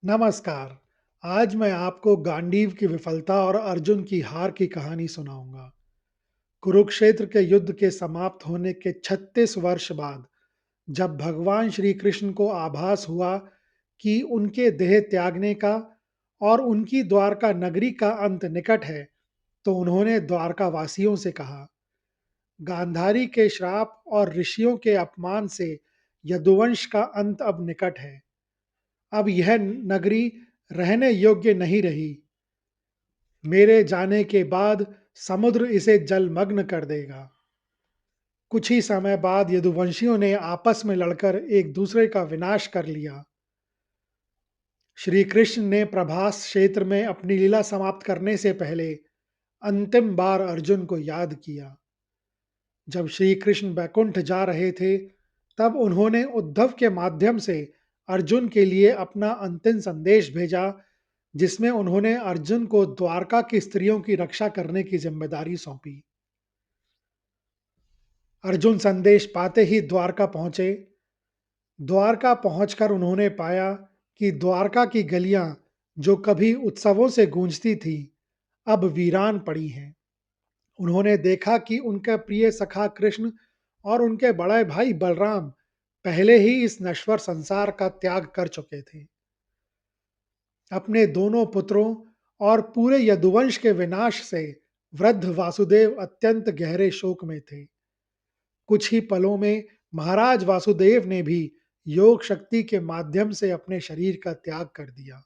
नमस्कार। आज मैं आपको गांडीव की विफलता और अर्जुन की हार की कहानी सुनाऊंगा। कुरुक्षेत्र के युद्ध के समाप्त होने के 36 वर्ष बाद जब भगवान श्री कृष्ण को आभास हुआ कि उनके देह त्यागने का और उनकी द्वारका नगरी का अंत निकट है, तो उन्होंने द्वारका वासियों से कहा, गांधारी के श्राप और ऋषियों के अपमान से यदुवंश का अंत अब निकट है। अब यह नगरी रहने योग्य नहीं रही। मेरे जाने के बाद समुद्र इसे जलमग्न कर देगा। कुछ ही समय बाद यदुवंशियों ने आपस में लड़कर एक दूसरे का विनाश कर लिया। श्री कृष्ण ने प्रभास क्षेत्र में अपनी लीला समाप्त करने से पहले अंतिम बार अर्जुन को याद किया। जब श्री कृष्ण बैकुंठ जा रहे थे, तब उन्होंने उद्धव के माध्यम से अर्जुन के लिए अपना अंतिम संदेश भेजा, जिसमें उन्होंने अर्जुन को द्वारका की स्त्रियों की रक्षा करने की जिम्मेदारी सौंपी। अर्जुन संदेश पाते ही द्वारका पहुंचे। द्वारका पहुंचकर उन्होंने पाया कि द्वारका की गलियां, जो कभी उत्सवों से गूंजती थी, अब वीरान पड़ी हैं। उन्होंने देखा कि उनका प्रिय सखा कृष्ण और उनके बड़े भाई बलराम पहले ही इस नश्वर संसार का त्याग कर चुके थे। अपने दोनों पुत्रों और पूरे यदुवंश के विनाश से वृद्ध वासुदेव अत्यंत गहरे शोक में थे। कुछ ही पलों में महाराज वासुदेव ने भी योग शक्ति के माध्यम से अपने शरीर का त्याग कर दिया।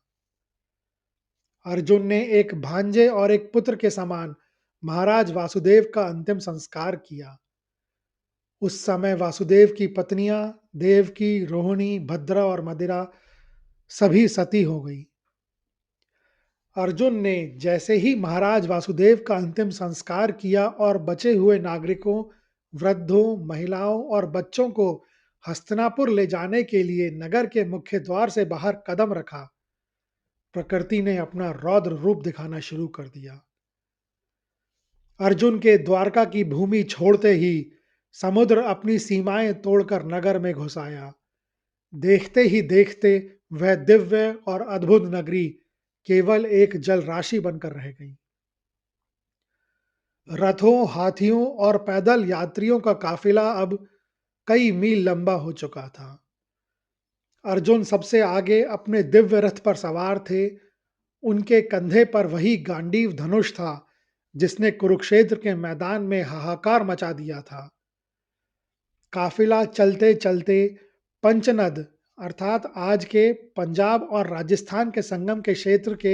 अर्जुन ने एक भांजे और एक पुत्र के समान महाराज वासुदेव का अंतिम संस्कार किया। उस समय वासुदेव की पत्नियां देवकी, रोहिणी, भद्रा और मदिरा सभी सती हो गई। अर्जुन ने जैसे ही महाराज वासुदेव का अंतिम संस्कार किया और बचे हुए नागरिकों, वृद्धों, महिलाओं और बच्चों को हस्तिनापुर ले जाने के लिए नगर के मुख्य द्वार से बाहर कदम रखा, प्रकृति ने अपना रौद्र रूप दिखाना शुरू कर दिया। अर्जुन के द्वारका की भूमि छोड़ते ही समुद्र अपनी सीमाएं तोड़कर नगर में घुस आया। देखते ही देखते वह दिव्य और अद्भुत नगरी केवल एक जल राशि बनकर रह गई। रथों, हाथियों और पैदल यात्रियों का काफिला अब कई मील लंबा हो चुका था। अर्जुन सबसे आगे अपने दिव्य रथ पर सवार थे। उनके कंधे पर वही गांडीव धनुष था जिसने कुरुक्षेत्र के मैदान में हाहाकार मचा दिया था। काफिला चलते चलते पंचनद अर्थात आज के पंजाब और राजस्थान के संगम के क्षेत्र के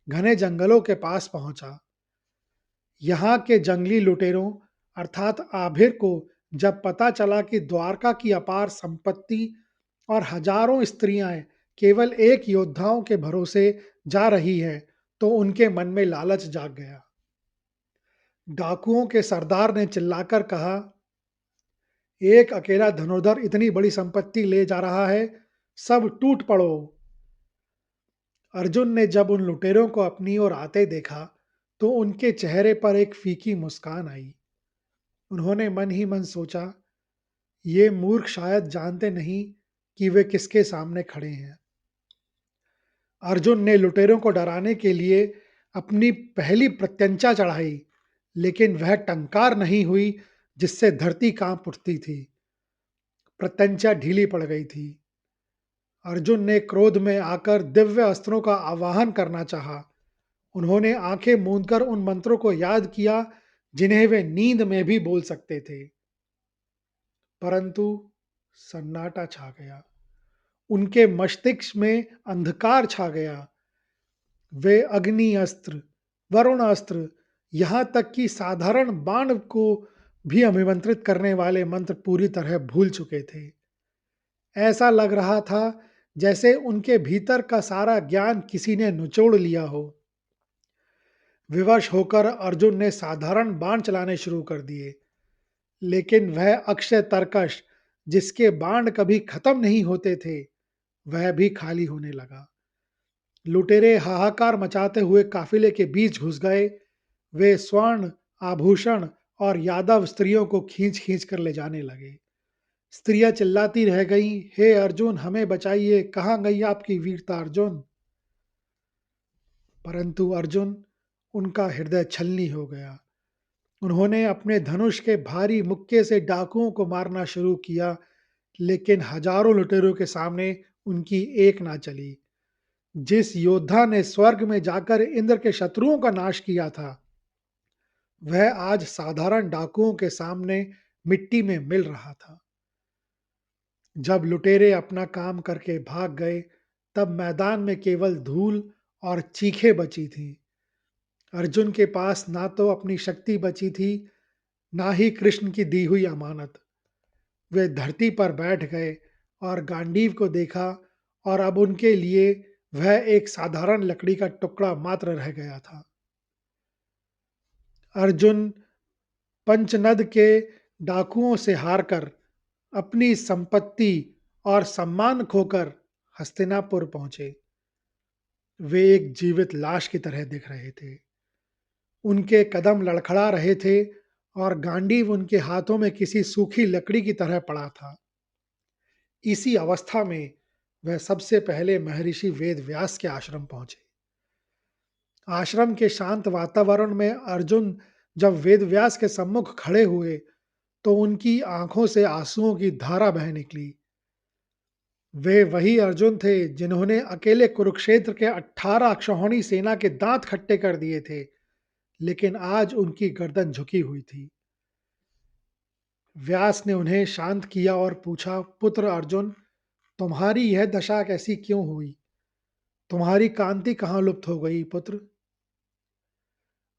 घने जंगलों के पास पहुंचा। यहाँ के जंगली लुटेरों अर्थात आभिर को जब पता चला कि द्वारका की अपार संपत्ति और हजारों स्त्रियां केवल एक योद्धाओं के भरोसे जा रही है, तो उनके मन में लालच जाग गया। डाकुओं के सरदार ने चिल्लाकर कहा, एक अकेला धनुर्धर इतनी बड़ी संपत्ति ले जा रहा है, सब टूट पड़ो। अर्जुन ने जब उन लुटेरों को अपनी ओर आते देखा, तो उनके चेहरे पर एक फीकी मुस्कान आई। उन्होंने मन ही मन सोचा, ये मूर्ख शायद जानते नहीं कि वे किसके सामने खड़े हैं। अर्जुन ने लुटेरों को डराने के लिए अपनी पहली प्रत्यंचा चढ़ाई, लेकिन वह टंकार नहीं हुई जिससे धरती कांप उठती थी। प्रत्यंचा ढीली पड़ गई थी। अर्जुन ने क्रोध में आकर दिव्य अस्त्रों का आवाहन करना चाहा। उन्होंने आंखें मूंदकर उन मंत्रों को याद किया जिन्हें वे नींद में भी बोल सकते थे, परंतु सन्नाटा छा गया। उनके मस्तिष्क में अंधकार छा गया। वे अग्नि अस्त्र, वरुण अस्त्र, यहाँ तक कि साधारण बाण को भी अभिमंत्रित करने वाले मंत्र पूरी तरह भूल चुके थे। ऐसा लग रहा था जैसे उनके भीतर का सारा ज्ञान किसी ने निचोड़ लिया हो। विवश होकर अर्जुन ने साधारण बाण चलाने शुरू कर दिए, लेकिन वह अक्षय तरकश, जिसके बाण कभी खत्म नहीं होते थे, वह भी खाली होने लगा। लुटेरे हाहाकार मचाते हुए काफिले के बीच घुस गए। वे स्वर्ण, आभूषण और यादव स्त्रियों को खींच खींच कर ले जाने लगे। स्त्रियां चिल्लाती रह गईं, हे अर्जुन हमें बचाइए, कहाँ गई आपकी वीरता अर्जुन। परंतु अर्जुन, उनका हृदय छलनी हो गया। उन्होंने अपने धनुष के भारी मुक्के से डाकुओं को मारना शुरू किया, लेकिन हजारों लुटेरों के सामने उनकी एक ना चली। जिस योद्धा ने स्वर्ग में जाकर इंद्र के शत्रुओं का नाश किया था, वह आज साधारण डाकुओं के सामने मिट्टी में मिल रहा था। जब लुटेरे अपना काम करके भाग गए, तब मैदान में केवल धूल और चीखें बची थीं। अर्जुन के पास ना तो अपनी शक्ति बची थी, ना ही कृष्ण की दी हुई अमानत। वे धरती पर बैठ गए और गांडीव को देखा, और अब उनके लिए वह एक साधारण लकड़ी का टुकड़ा मात्र रह गया था। अर्जुन पंचनद के डाकुओं से हारकर, अपनी संपत्ति और सम्मान खोकर हस्तिनापुर पहुंचे। वे एक जीवित लाश की तरह दिख रहे थे। उनके कदम लड़खड़ा रहे थे और गांडीव उनके हाथों में किसी सूखी लकड़ी की तरह पड़ा था। इसी अवस्था में वह सबसे पहले महर्षि वेद व्यास के आश्रम पहुंचे। आश्रम के शांत वातावरण में अर्जुन जब वेद व्यास के सम्मुख खड़े हुए, तो उनकी आंखों से आंसुओं की धारा बह निकली। वे वही अर्जुन थे जिन्होंने अकेले कुरुक्षेत्र के 18 अक्षौहिणी सेना के दांत खट्टे कर दिए थे, लेकिन आज उनकी गर्दन झुकी हुई थी। व्यास ने उन्हें शांत किया और पूछा, पुत्र अर्जुन, तुम्हारी यह दशा कैसी क्यों हुई? तुम्हारी कांति कहाँ लुप्त हो गई पुत्र?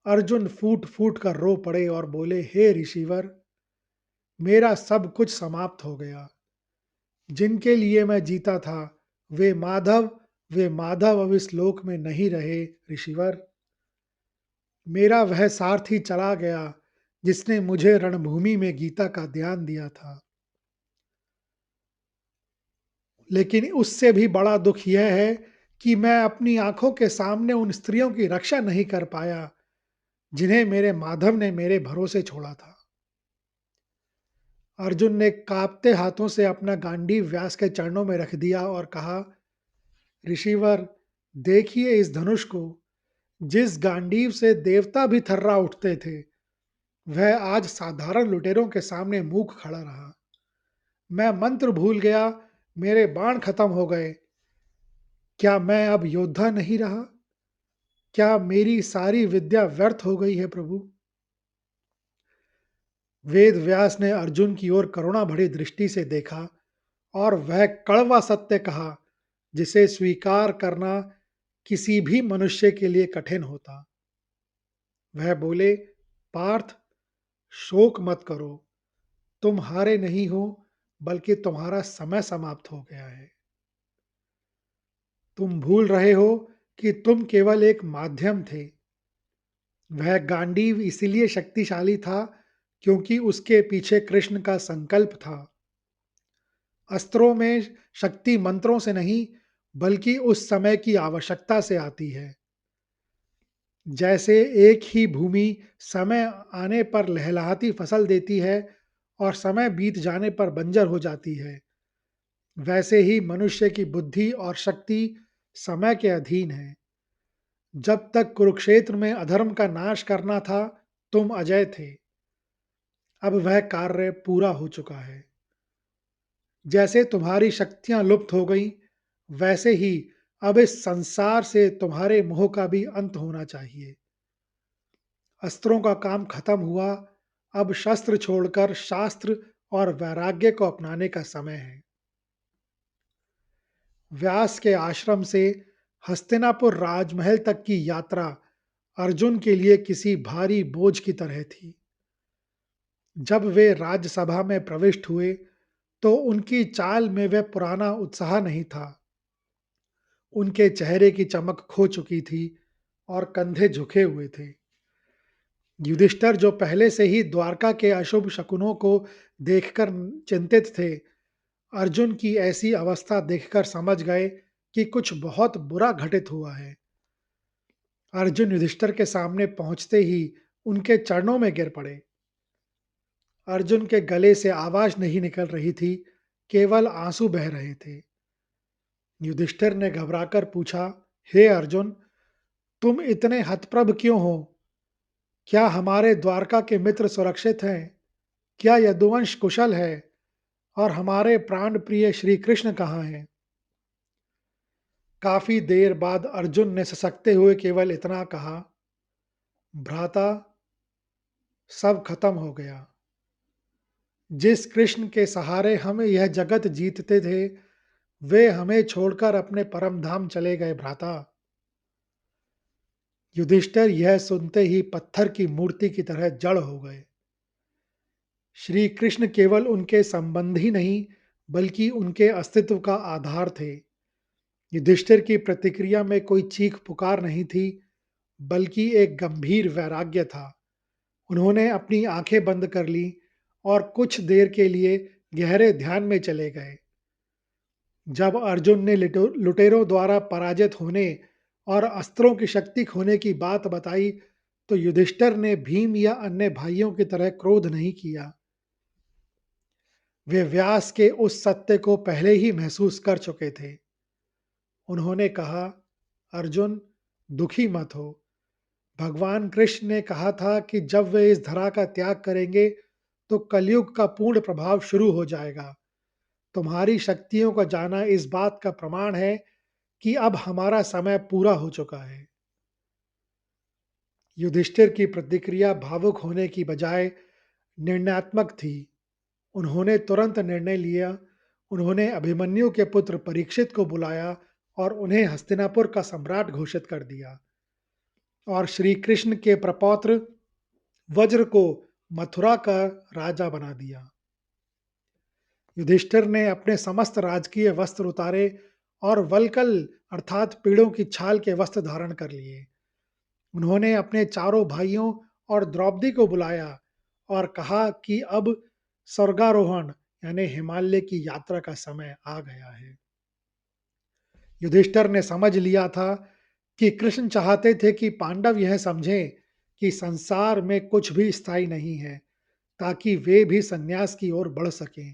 अर्जुन फूट फूट कर रो पड़े और बोले, हे ऋषिवर, मेरा सब कुछ समाप्त हो गया। जिनके लिए मैं जीता था, वे माधव वे माधव अब इस लोक में नहीं रहे ऋषिवर। मेरा वह सारथी चला गया जिसने मुझे रणभूमि में गीता का ध्यान दिया था। लेकिन उससे भी बड़ा दुख यह है कि मैं अपनी आंखों के सामने उन स्त्रियों की रक्षा नहीं कर पाया जिन्हें मेरे माधव ने मेरे भरोसे छोड़ा था। अर्जुन ने कांपते हाथों से अपना गांडीव व्यास के चरणों में रख दिया और कहा, ऋषिवर, देखिए इस धनुष को। जिस गांडीव से देवता भी थर्रा उठते थे, वह आज साधारण लुटेरों के सामने मूक खड़ा रहा। मैं मंत्र भूल गया, मेरे बाण खत्म हो गए। क्या मैं अब योद्धा नहीं रहा? क्या मेरी सारी विद्या व्यर्थ हो गई है प्रभु? वेद व्यास ने अर्जुन की ओर करुणा भरी दृष्टि से देखा और वह कड़वा सत्य कहा, जिसे स्वीकार करना किसी भी मनुष्य के लिए कठिन होता। वह बोले, पार्थ, शोक मत करो। तुम हारे नहीं हो, बल्कि तुम्हारा समय समाप्त हो गया है। तुम भूल रहे हो कि तुम केवल एक माध्यम थे। वह गांडीव इसीलिए शक्तिशाली था क्योंकि उसके पीछे कृष्ण का संकल्प था। अस्त्रों में शक्ति मंत्रों से नहीं, बल्कि उस समय की आवश्यकता से आती है। जैसे एक ही भूमि समय आने पर लहलहाती फसल देती है और समय बीत जाने पर बंजर हो जाती है, वैसे ही मनुष्य की बुद्धि और शक्ति समय के अधीन है। जब तक कुरुक्षेत्र में अधर्म का नाश करना था, तुम अजय थे। अब वह कार्य पूरा हो चुका है। जैसे तुम्हारी शक्तियां लुप्त हो गई, वैसे ही अब इस संसार से तुम्हारे मोह का भी अंत होना चाहिए। अस्त्रों का काम खत्म हुआ, अब शस्त्र छोड़कर शास्त्र और वैराग्य को अपनाने का समय है। व्यास के आश्रम से हस्तिनापुर राजमहल तक की यात्रा अर्जुन के लिए किसी भारी बोझ की तरह थी। जब वे राज्यसभा में प्रविष्ट हुए, तो उनकी चाल में वह पुराना उत्साह नहीं था। उनके चेहरे की चमक खो चुकी थी और कंधे झुके हुए थे। युधिष्ठिर, जो पहले से ही द्वारका के अशुभ शकुनों को देखकर चिंतित थे, अर्जुन की ऐसी अवस्था देखकर समझ गए कि कुछ बहुत बुरा घटित हुआ है। अर्जुन युधिष्ठिर के सामने पहुंचते ही उनके चरणों में गिर पड़े। अर्जुन के गले से आवाज नहीं निकल रही थी, केवल आंसू बह रहे थे। युधिष्ठिर ने घबराकर पूछा, हे अर्जुन, तुम इतने हतप्रभ क्यों हो? क्या हमारे द्वारका के मित्र सुरक्षित हैं? क्या यदुवंश कुशल है? और हमारे प्राण प्रिय श्री कृष्ण कहाँ हैं? काफी देर बाद अर्जुन ने ससकते हुए केवल इतना कहा, भ्राता, सब खत्म हो गया। जिस कृष्ण के सहारे हम यह जगत जीतते थे, वे हमें छोड़कर अपने परम धाम चले गए भ्राता। युधिष्ठिर यह सुनते ही पत्थर की मूर्ति की तरह जड़ हो गए। श्री कृष्ण केवल उनके संबंधी नहीं, बल्कि उनके अस्तित्व का आधार थे। युधिष्ठिर की प्रतिक्रिया में कोई चीख पुकार नहीं थी, बल्कि एक गंभीर वैराग्य था। उन्होंने अपनी आंखें बंद कर ली और कुछ देर के लिए गहरे ध्यान में चले गए। जब अर्जुन ने लुटेरों द्वारा पराजित होने और अस्त्रों की शक्ति खोने की बात बताई, तो युधिष्ठिर ने भीम या अन्य भाइयों की तरह क्रोध नहीं किया। वे व्यास के उस सत्य को पहले ही महसूस कर चुके थे। उन्होंने कहा, अर्जुन, दुखी मत हो। भगवान कृष्ण ने कहा था कि जब वे इस धरा का त्याग करेंगे, तो कलयुग का पूर्ण प्रभाव शुरू हो जाएगा। तुम्हारी शक्तियों का जाना इस बात का प्रमाण है कि अब हमारा समय पूरा हो चुका है। युधिष्ठिर की प्रतिक्रिया भावुक होने की बजाय निर्णयात्मक थी। उन्होंने तुरंत निर्णय लिया। उन्होंने अभिमन्यु के पुत्र परीक्षित को बुलाया और उन्हें हस्तिनापुर का सम्राट घोषित कर दिया, और श्री कृष्ण के प्रपौत्र वज्र को मथुरा का राजा बना दिया। युधिष्ठिर ने अपने समस्त राजकीय वस्त्र उतारे और वल्कल अर्थात पेड़ों की छाल के वस्त्र धारण कर लिए। उन्होंने अपने चारों भाइयों और द्रौपदी को बुलाया और कहा कि अब स्वर्गारोहण यानी हिमालय की यात्रा का समय आ गया है। युधिष्ठिर ने समझ लिया था कि कृष्ण चाहते थे कि पांडव यह समझें कि संसार में कुछ भी स्थायी नहीं है, ताकि वे भी संन्यास की ओर बढ़ सकें।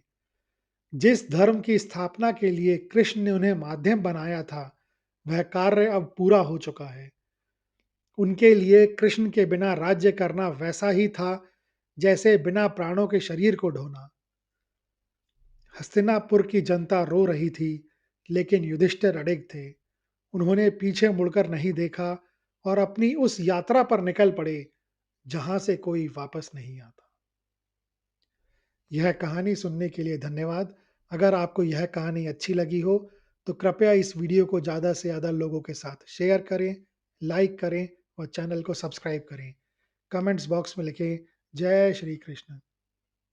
जिस धर्म की स्थापना के लिए कृष्ण ने उन्हें माध्यम बनाया था, वह कार्य अब पूरा हो चुका है। उनके लिए कृष्ण के बिना राज्य करना वैसा ही था जैसे बिना प्राणों के शरीर को ढोना। हस्तिनापुर की जनता रो रही थी, लेकिन युधिष्ठिर अडिग थे। उन्होंने पीछे मुड़कर नहीं देखा और अपनी उस यात्रा पर निकल पड़े जहां से कोई वापस नहीं आता। यह कहानी सुनने के लिए धन्यवाद। अगर आपको यह कहानी अच्छी लगी हो, तो कृपया इस वीडियो को ज़्यादा से ज़्यादा लोगों के साथ शेयर करें, लाइक करें और चैनल को सब्सक्राइब करें। कमेंट्स बॉक्स में लिखें, जय श्री कृष्ण।